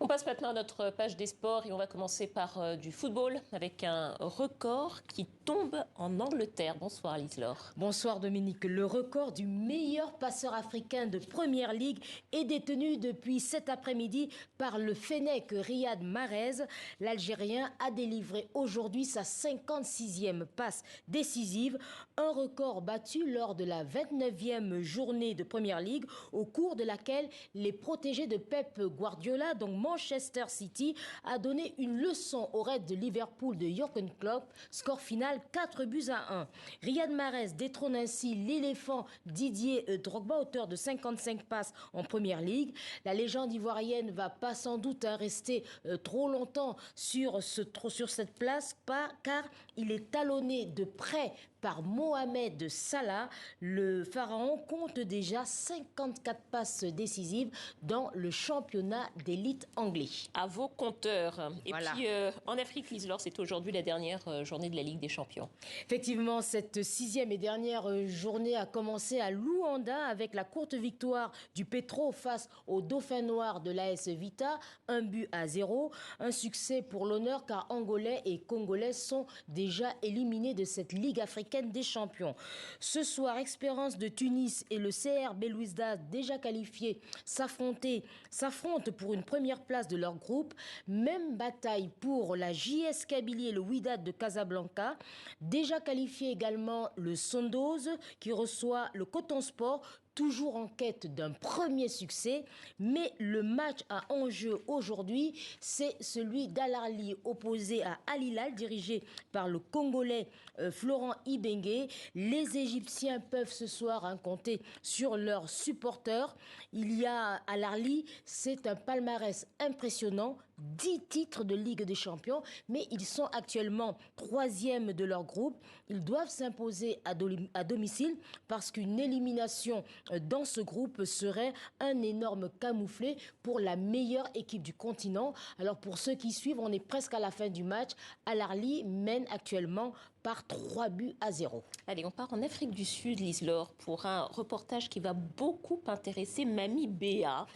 On passe maintenant à notre page des sports et on va commencer par du football avec un record qui tombe en Angleterre. Bonsoir Lise-Laure. Bonsoir Dominique. Le record du meilleur passeur africain de Première Ligue est détenu depuis cet après-midi par le Fennec Riyad Mahrez. L'Algérien a délivré aujourd'hui sa 56e passe décisive, un record battu lors de la 29e journée de Première Ligue au cours de laquelle les protégés de Pep Guardiola, donc Manchester City, a donné une leçon au Reds de Liverpool de Jürgen Klopp. Score final 4-1. Riyad Mahrez détrône ainsi l'éléphant Didier Drogba, auteur de 55 passes en Première Ligue. La légende ivoirienne va pas sans doute rester trop longtemps sur cette place car il est talonné de près par Mohamed Salah. Le pharaon compte déjà 54 passes décisives dans le championnat d'élite anglais. À vos compteurs. Et voilà. Puis en Afrique, Lise-Laure, c'est aujourd'hui la dernière journée de la Ligue des Champions. Effectivement, cette 6e et dernière journée a commencé à Luanda avec la courte victoire du Petro face au Dauphin Noir de l'AS Vita, 1-0. Un succès pour l'honneur car Angolais et Congolais sont déjà éliminés de cette Ligue africaine des champions. Ce soir, Espérance de Tunis et le CR Belouizdad, déjà qualifiés, s'affrontent pour une première place de leur groupe. Même bataille pour la JS Kabylie et le Wydad de Casablanca. Déjà qualifié également le Sandoz qui reçoit le Coton Sport, toujours en quête d'un premier succès. Mais le match à enjeu aujourd'hui, c'est celui d'Al-Ahly opposé à Al Hilal, dirigé par le Congolais Florent Ibenge. Les Égyptiens peuvent ce soir compter sur leurs supporters. Il y a Al-Ahly, c'est un palmarès impressionnant, 10 titres de Ligue des Champions, mais ils sont actuellement 3e de leur groupe. Ils doivent s'imposer à domicile parce qu'une élimination dans ce groupe serait un énorme camouflet pour la meilleure équipe du continent. Alors pour ceux qui suivent, on est presque à la fin du match. Al-Ahly mène actuellement par 3-0. Allez, on part en Afrique du Sud, Lise-Laure, pour un reportage qui va beaucoup intéresser Mamie Béa.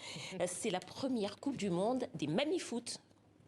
C'est la première Coupe du Monde des Mamies Foot.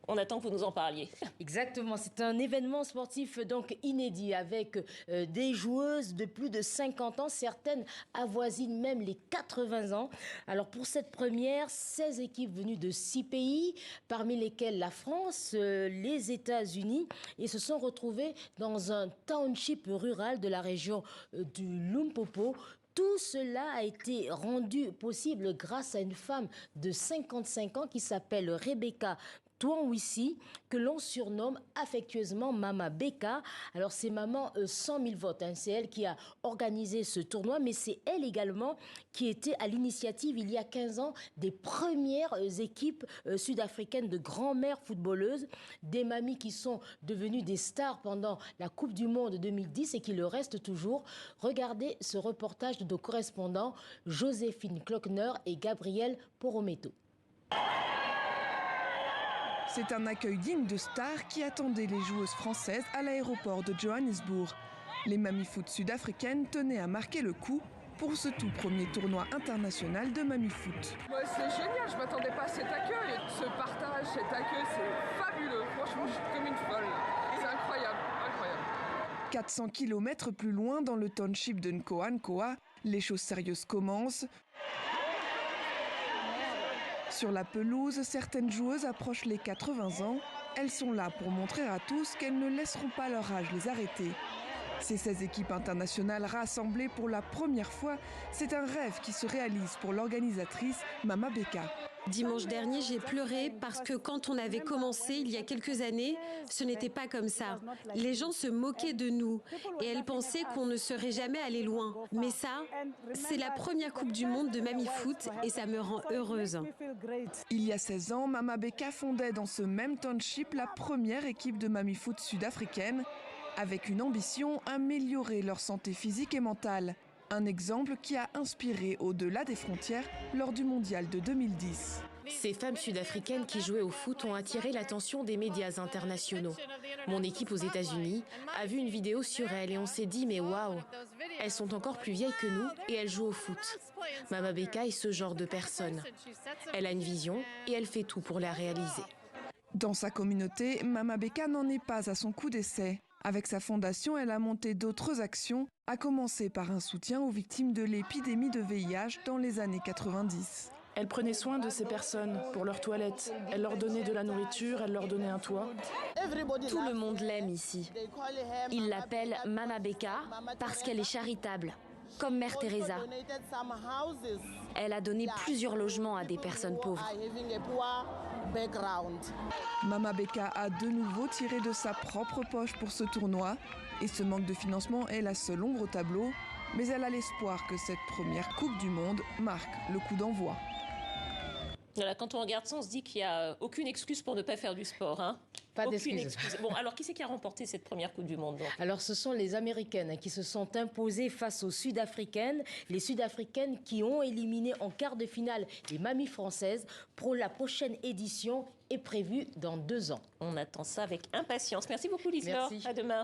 On attend que vous nous en parliez. Exactement, c'est un événement sportif donc inédit avec des joueuses de plus de 50 ans, certaines avoisinent même les 80 ans. Alors pour cette première, 16 équipes venues de 6 pays, parmi lesquelles la France, les États-Unis, et se sont retrouvées dans un township rural de la région du Limpopo. Tout cela a été rendu possible grâce à une femme de 55 ans qui s'appelle Rebecca Touanwissi, que l'on surnomme affectueusement Mama Beka. Alors c'est Maman 100 000 votes, c'est elle qui a organisé ce tournoi, mais c'est elle également qui était à l'initiative il y a 15 ans des premières équipes sud-africaines de grand-mères footballeuses, des mamies qui sont devenues des stars pendant la Coupe du Monde 2010 et qui le restent toujours. Regardez ce reportage de nos correspondants Joséphine Klockner et Gabriel Porometo. C'est un accueil digne de stars qui attendait les joueuses françaises à l'aéroport de Johannesburg. Les Mamies Foot sud-africaines tenaient à marquer le coup pour ce tout premier tournoi international de Mamies Foot. C'est génial, je ne m'attendais pas à cet accueil. Ce partage, cet accueil, c'est fabuleux. Franchement, je suis comme une folle. C'est incroyable, incroyable. 400 km plus loin, dans le township de Nkoankoa, les choses sérieuses commencent. Sur la pelouse, certaines joueuses approchent les 80 ans. Elles sont là pour montrer à tous qu'elles ne laisseront pas leur âge les arrêter. Ces 16 équipes internationales rassemblées pour la première fois, c'est un rêve qui se réalise pour l'organisatrice Mama Beka. Dimanche dernier, j'ai pleuré parce que quand on avait commencé il y a quelques années, ce n'était pas comme ça. Les gens se moquaient de nous et elles pensaient qu'on ne serait jamais allé loin. Mais ça, c'est la première Coupe du Monde de Mamie Foot et ça me rend heureuse. Il y a 16 ans, Mama Beka fondait dans ce même township la première équipe de Mamie Foot sud-africaine avec une ambition, améliorer leur santé physique et mentale. Un exemple qui a inspiré au-delà des frontières lors du mondial de 2010. Ces femmes sud-africaines qui jouaient au foot ont attiré l'attention des médias internationaux. Mon équipe aux États-Unis a vu une vidéo sur elles et on s'est dit mais waouh, elles sont encore plus vieilles que nous et elles jouent au foot. Mama Beka est ce genre de personne. Elle a une vision et elle fait tout pour la réaliser. Dans sa communauté, Mama Beka n'en est pas à son coup d'essai. Avec sa fondation, elle a monté d'autres actions, à commencer par un soutien aux victimes de l'épidémie de VIH dans les années 90. Elle prenait soin de ces personnes pour leurs toilettes. Elle leur donnait de la nourriture, elle leur donnait un toit. Tout le monde l'aime ici. Ils l'appellent Mama Beka parce qu'elle est charitable, comme Mère Teresa. Elle a donné plusieurs logements à des personnes pauvres. Mama Beka a de nouveau tiré de sa propre poche pour ce tournoi. Et ce manque de financement est la seule ombre au tableau. Mais elle a l'espoir que cette première Coupe du Monde marque le coup d'envoi. Voilà, quand on regarde ça, on se dit qu'il n'y a aucune excuse pour ne pas faire du sport. Hein. Pas d'excuse. Bon, alors qui c'est qui a remporté cette première Coupe du Monde donc? Alors ce sont les Américaines qui se sont imposées face aux Sud-Africaines. Les Sud-Africaines qui ont éliminé en quart de finale les mamies françaises. Pour la prochaine édition est prévue dans 2 ans. On attend ça avec impatience. Merci beaucoup Liselore. Merci. À demain.